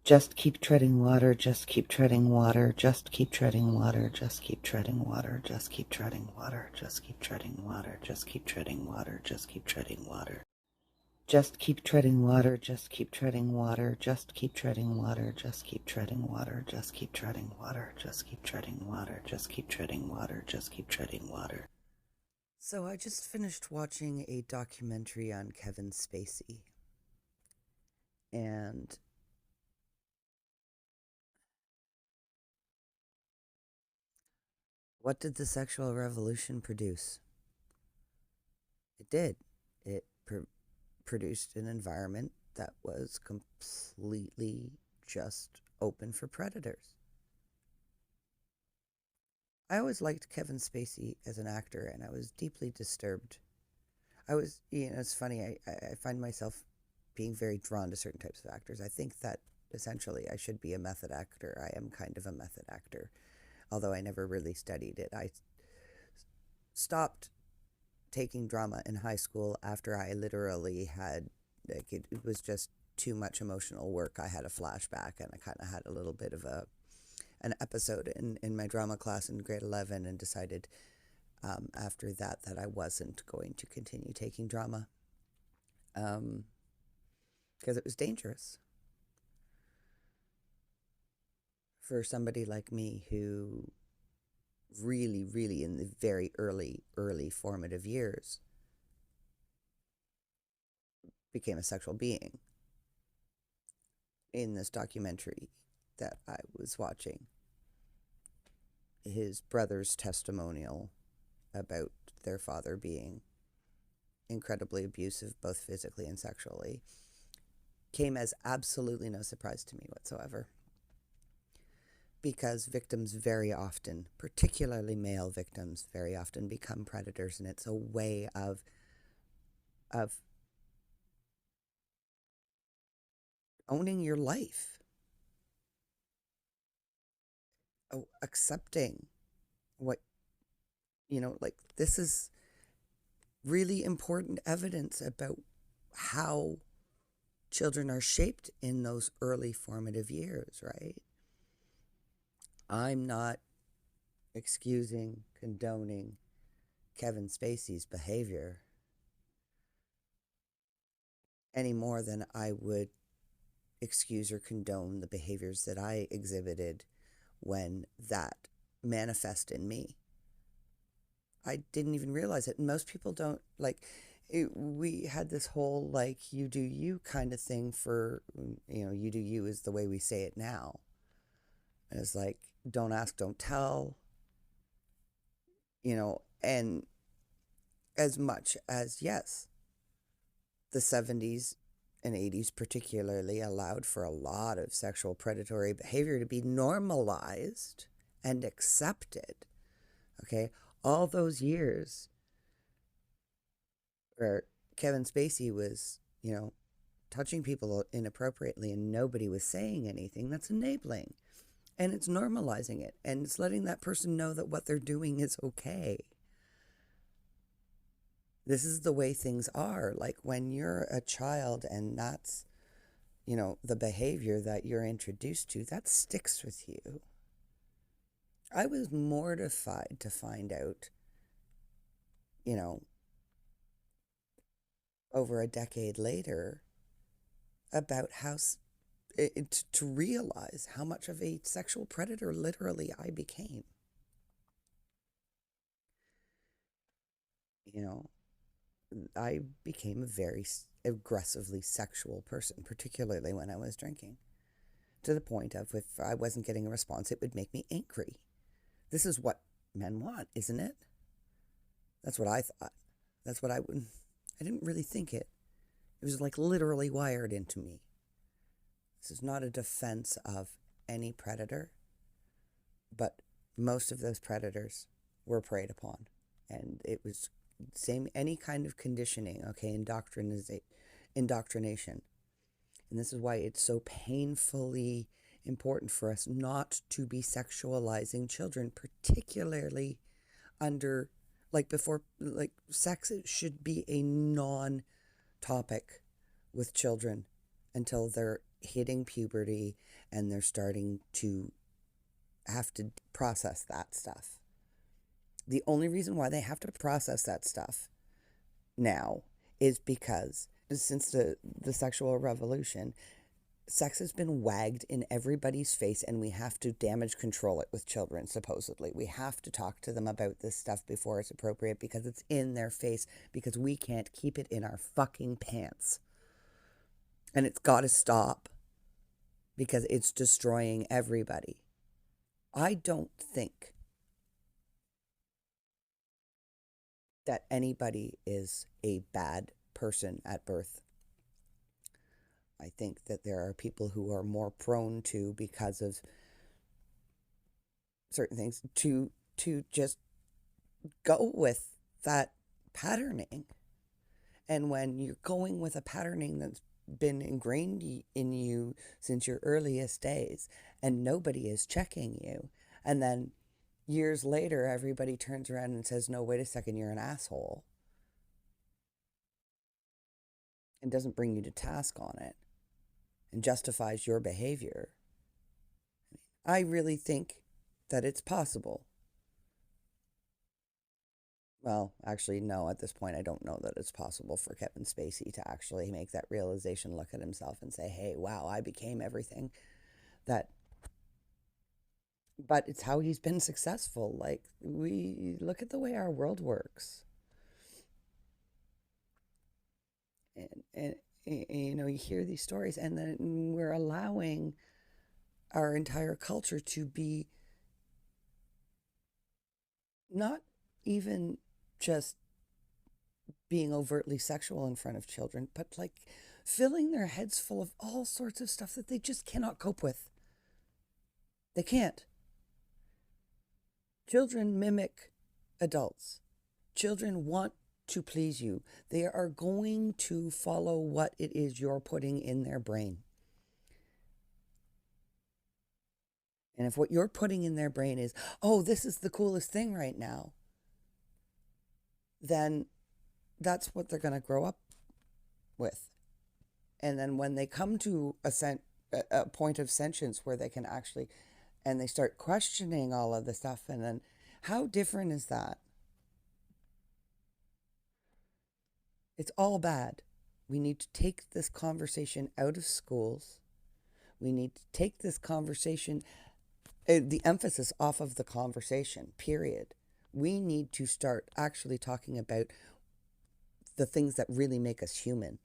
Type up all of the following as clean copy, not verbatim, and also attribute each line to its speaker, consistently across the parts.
Speaker 1: Just keep treading water, just keep treading water, just keep treading water, just keep treading water, just keep treading water, just keep treading water, just keep treading water, just keep treading water. Just keep treading water, just keep treading water, just keep treading water, just keep treading water, just keep treading water, just keep treading water, just keep treading water, just keep treading water. So I just finished watching a documentary on Kevin Spacey. And what did the sexual revolution produce? It did. It produced an environment that was completely just open for predators. I always liked Kevin Spacey as an actor, and I was deeply disturbed. It's funny, I find myself being very drawn to certain types of actors. I think that essentially I should be a method actor. I am kind of a method actor, although I never really studied it. I stopped taking drama in high school after I literally had, like, it was just too much emotional work. I had a flashback, and I kind of had a little bit of an episode in my drama class in grade 11, and decided after that I wasn't going to continue taking drama because it was dangerous for somebody like me who really, really in the very early formative years became a sexual being. In this documentary that I was watching, his brother's testimonial about their father being incredibly abusive, both physically and sexually, came as absolutely no surprise to me whatsoever. Because victims very often, particularly male victims, very often become predators, and it's a way of owning your life, accepting what, like, this is really important evidence about how children are shaped in those early formative years, right? I'm not excusing, condoning Kevin Spacey's behavior any more than I would excuse or condone the behaviors that I exhibited when that manifest in me. I didn't even realize it. And most people don't, like, we had this whole, like, you do you kind of thing for, you do you is the way we say it now. And it's like, don't ask, don't tell, and as much as, yes, the 70s and 80s particularly allowed for a lot of sexual predatory behavior to be normalized and accepted. Okay, all those years where Kevin Spacey was, touching people inappropriately and nobody was saying anything, that's enabling. And it's normalizing it, and it's letting that person know that what they're doing is okay. This is the way things are. Like, when you're a child and that's, the behavior that you're introduced to, that sticks with you. I was mortified to find out, over a decade later, about how to realize how much of a sexual predator literally I became. I became a very aggressively sexual person, particularly when I was drinking, to the point of, if I wasn't getting a response, it would make me angry. This is what men want, isn't it? That's what I thought. That's what I didn't really think it. It was like literally wired into me. This is not a defense of any predator, but most of those predators were preyed upon. And it was any kind of conditioning, okay, indoctrination. And this is why it's so painfully important for us not to be sexualizing children, particularly under, sex should be a non-topic with children until they're hitting puberty and they're starting to have to process that stuff. The only reason why they have to process that stuff now is because since the sexual revolution, sex has been wagged in everybody's face, and we have to damage control it with children, supposedly. We have to talk to them about this stuff before it's appropriate because it's in their face, because we can't keep it in our fucking pants. And it's got to stop because it's destroying everybody. I don't think that anybody is a bad person at birth. I think that there are people who are more prone to, because of certain things, to just go with that patterning. And when you're going with a patterning that's been ingrained in you since your earliest days, and nobody is checking you, and then years later everybody turns around and says, no, wait a second, you're an asshole, and doesn't bring you to task on it and justifies your behavior, I really think that it's possible. Well, actually, no, at this point, I don't know that it's possible for Kevin Spacey to actually make that realization, look at himself and say, hey, wow, I became everything that. But it's how he's been successful. Like, we look at the way our world works. And you know, you hear these stories, and then we're allowing our entire culture to be not even just being overtly sexual in front of children, but like filling their heads full of all sorts of stuff that they just cannot cope with. They can't. Children mimic adults. Children want to please you. They are going to follow what it is you're putting in their brain. And if what you're putting in their brain is, oh, this is the coolest thing right now, then that's what they're going to grow up with. And then when they come to a point of sentience where they can actually, and they start questioning all of the stuff, and then how different is that? It's all bad. We need to take this conversation out of schools. We need to take this conversation, the emphasis off of the conversation, period. We need to start actually talking about the things that really make us human.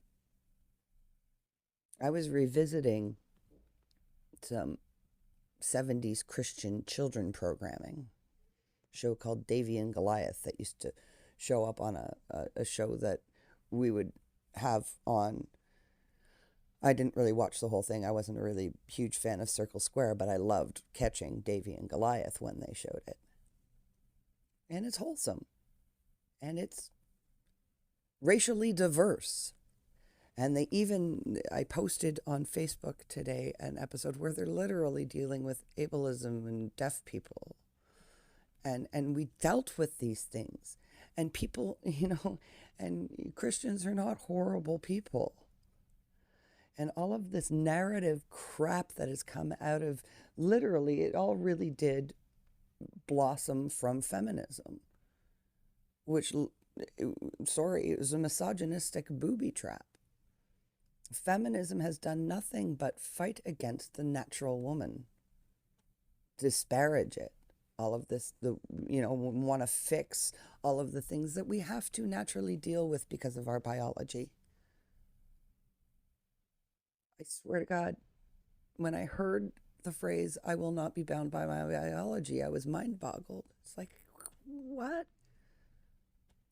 Speaker 1: I was revisiting some 70s Christian children programming, a show called Davy and Goliath that used to show up on a show that we would have on. I didn't really watch the whole thing. I wasn't a really huge fan of Circle Square, but I loved catching Davy and Goliath when they showed it. And it's wholesome. And it's racially diverse. And I posted on Facebook today an episode where they're literally dealing with ableism and deaf people. And we dealt with these things. And people, and Christians are not horrible people. And all of this narrative crap that has come out of, literally, it all really did blossom from feminism, which, it was a misogynistic booby trap. Feminism has done nothing but fight against the natural woman, disparage it, all of this, want to fix all of the things that we have to naturally deal with because of our biology. I swear to God, when I heard the phrase, I will not be bound by my biology, I was mind boggled. It's like, what?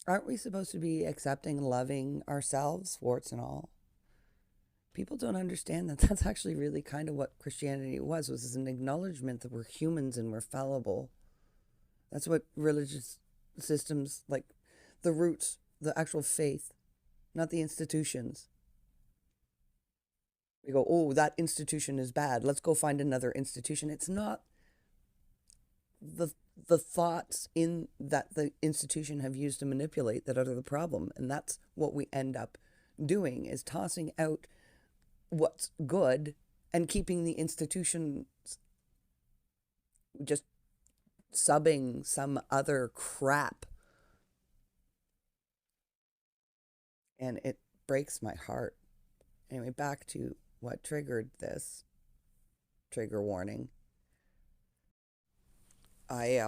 Speaker 1: Aren't we supposed to be accepting, loving ourselves, warts and all? People don't understand that that's actually really kind of what Christianity was an acknowledgement that we're humans and we're fallible. That's what religious systems, like the roots, the actual faith, not the institutions. We go, oh, that institution is bad. Let's go find another institution. It's not the thoughts in that the institution have used to manipulate that are the problem. And that's what we end up doing, is tossing out what's good and keeping the institution just subbing some other crap. And it breaks my heart. Anyway, back to what triggered this trigger warning. I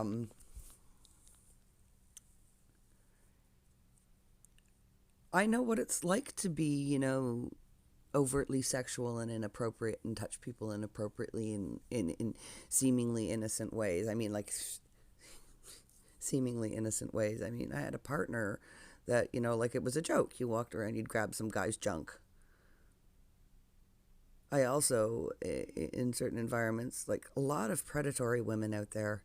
Speaker 1: know what it's like to be, overtly sexual and inappropriate and touch people inappropriately in seemingly innocent ways. I mean, like, seemingly innocent ways. I mean, I had a partner that, like it was a joke. You walked around, you'd grab some guy's junk. I also, in certain environments, like a lot of predatory women out there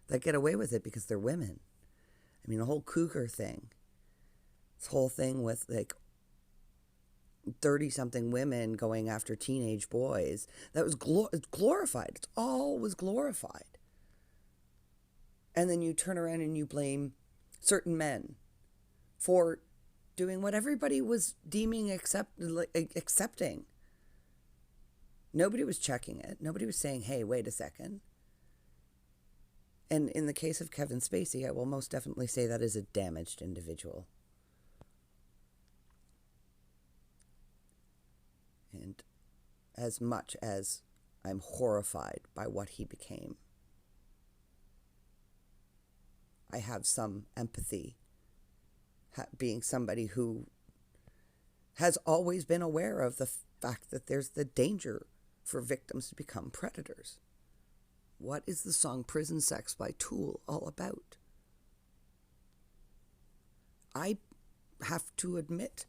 Speaker 1: that get away with it because they're women. I mean, the whole cougar thing, this whole thing with like 30-something women going after teenage boys, that was glorified. It all was glorified. And then you turn around and you blame certain men for doing what everybody was deeming accepting. Nobody was checking it. Nobody was saying, hey, wait a second. And in the case of Kevin Spacey, I will most definitely say that is a damaged individual. And as much as I'm horrified by what he became, I have some empathy, being somebody who has always been aware of the fact that there's the danger for victims to become predators. What is the song Prison Sex by Tool all about? I have to admit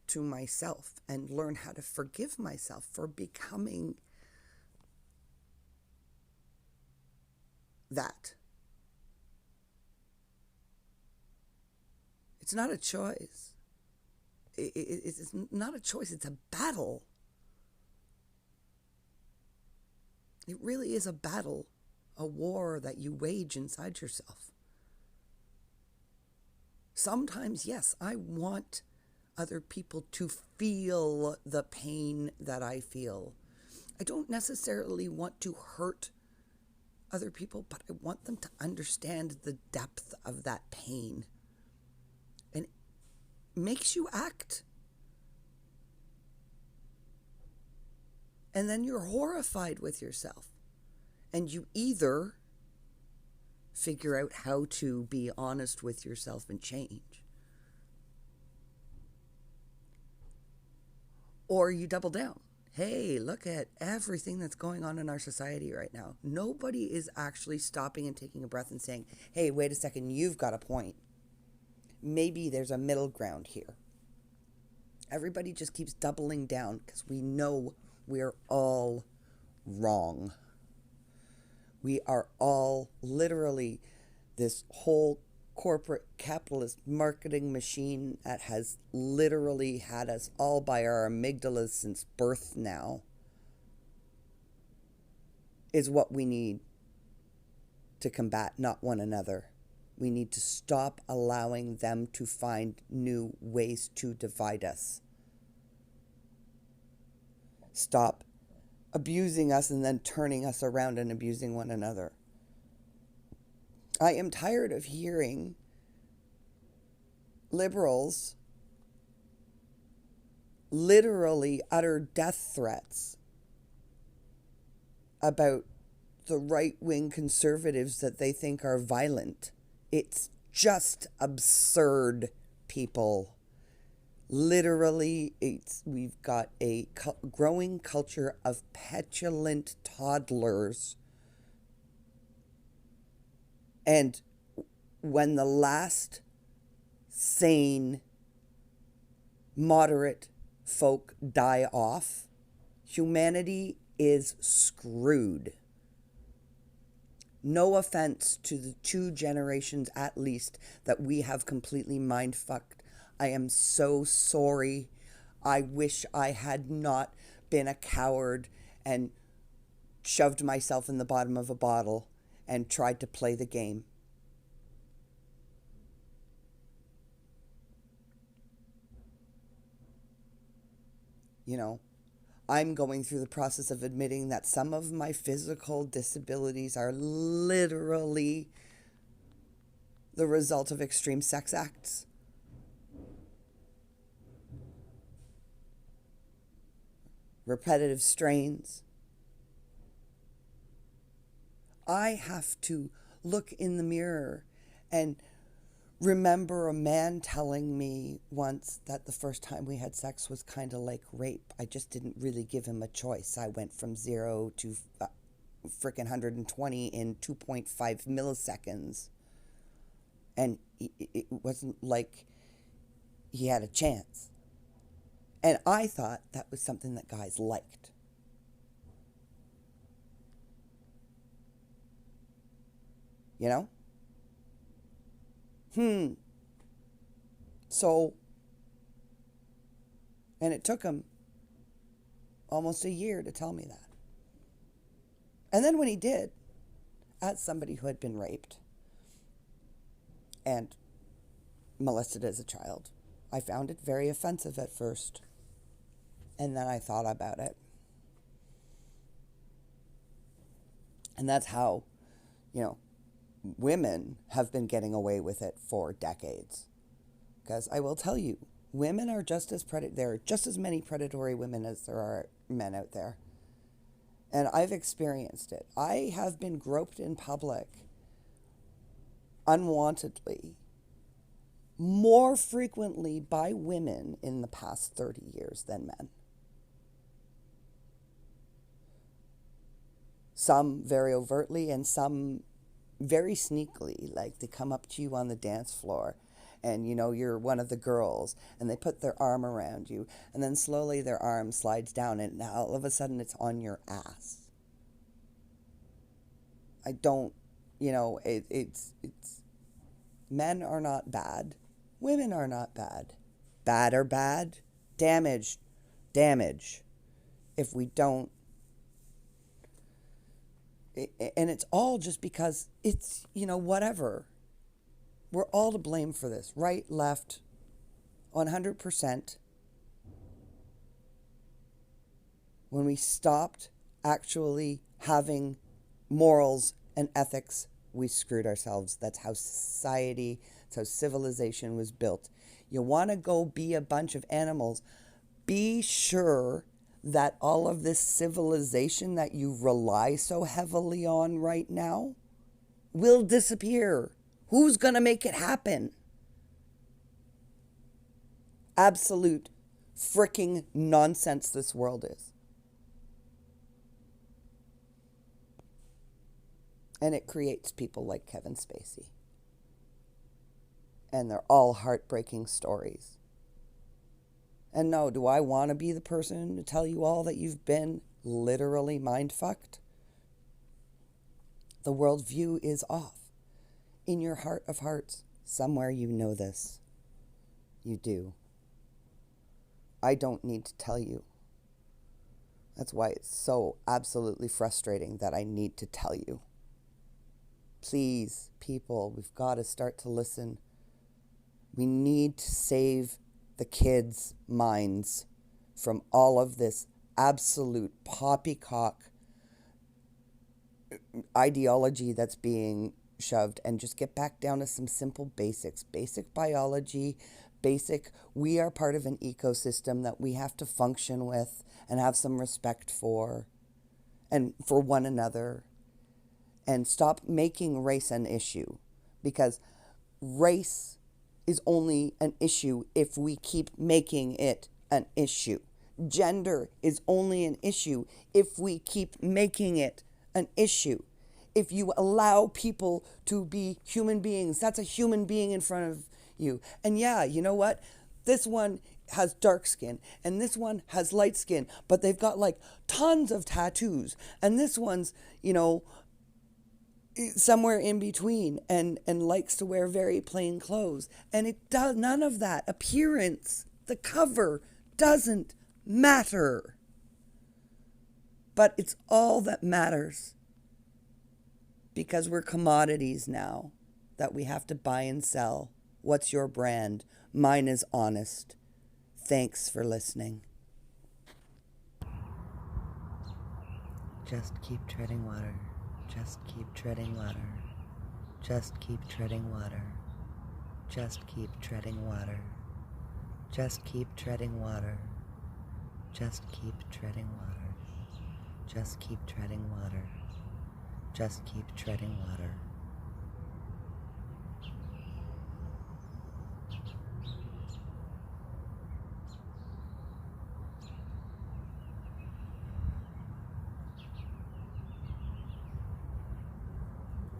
Speaker 1: to myself and learn how to forgive myself for becoming that. It's not a choice. It's not a choice, it's a battle. It really is a battle, a war that you wage inside yourself. Sometimes, yes, I want other people to feel the pain that I feel. I don't necessarily want to hurt other people, but I want them to understand the depth of that pain. And it makes you act. And then you're horrified with yourself. And you either figure out how to be honest with yourself and change, or you double down. Hey, look at everything that's going on in our society right now. Nobody is actually stopping and taking a breath and saying, hey, wait a second, you've got a point. Maybe there's a middle ground here. Everybody just keeps doubling down because we know we're all wrong. We are all literally this whole corporate capitalist marketing machine that has literally had us all by our amygdalas since birth now is what we need to combat, not one another. We need to stop allowing them to find new ways to divide us. Stop abusing us and then turning us around and abusing one another. I am tired of hearing liberals literally utter death threats about the right-wing conservatives that they think are violent. It's just absurd, people. Literally, we've got a growing culture of petulant toddlers. And when the last sane, moderate folk die off, humanity is screwed. No offense to the 2 generations at least that we have completely mind-fucked. I am so sorry. I wish I had not been a coward and shoved myself in the bottom of a bottle and tried to play the game. I'm going through the process of admitting that some of my physical disabilities are literally the result of extreme sex acts. Repetitive strains. I have to look in the mirror and remember a man telling me once that the first time we had sex was kind of like rape. I just didn't really give him a choice. I went from 0 to frickin' 120 in 2.5 milliseconds. And it wasn't like he had a chance. And I thought that was something that guys liked. You know? So, and it took him almost a year to tell me that. And then when he did, as somebody who had been raped and molested as a child, I found it very offensive at first. And then I thought about it. And that's how, women have been getting away with it for decades. Because I will tell you, women are just as there are just as many predatory women as there are men out there. And I've experienced it. I have been groped in public unwantedly more frequently by women in the past 30 years than men. Some very overtly and some very sneakily, like they come up to you on the dance floor and you're one of the girls and they put their arm around you and then slowly their arm slides down and now all of a sudden it's on your ass. I don't, it's men are not bad. Women are not bad. Bad are bad. Damage. If we don't. And it's all just because it's, whatever. We're all to blame for this. Right, left, 100%. When we stopped actually having morals and ethics, we screwed ourselves. That's how society, that's how civilization was built. You want to go be a bunch of animals, be sure that all of this civilization that you rely so heavily on right now will disappear. Who's going to make it happen? Absolute freaking nonsense this world is. And it creates people like Kevin Spacey. And they're all heartbreaking stories. And no, do I want to be the person to tell you all that you've been literally mind-fucked? The worldview is off. In your heart of hearts, somewhere you know this. You do. I don't need to tell you. That's why it's so absolutely frustrating that I need to tell you. Please, people, we've got to start to listen. We need to save the kids' minds from all of this absolute poppycock ideology that's being shoved and just get back down to some simple basics. Basic biology, we are part of an ecosystem that we have to function with and have some respect for and for one another. And stop making race an issue, because race is only an issue if we keep making it an issue. Gender is only an issue if we keep making it an issue. If you allow people to be human beings, that's a human being in front of you. And yeah, you know what? This one has dark skin and this one has light skin, but they've got like tons of tattoos. And this one's, somewhere in between and likes to wear very plain clothes. And it does none of that. Appearance, the cover doesn't matter. But it's all that matters. Because we're commodities now that we have to buy and sell. What's your brand? Mine is honest. Thanks for listening. Just keep treading water. Just keep treading water. Just keep treading water. Just keep treading water. Just keep treading water. Just keep treading water. Just keep treading water. Just keep treading water.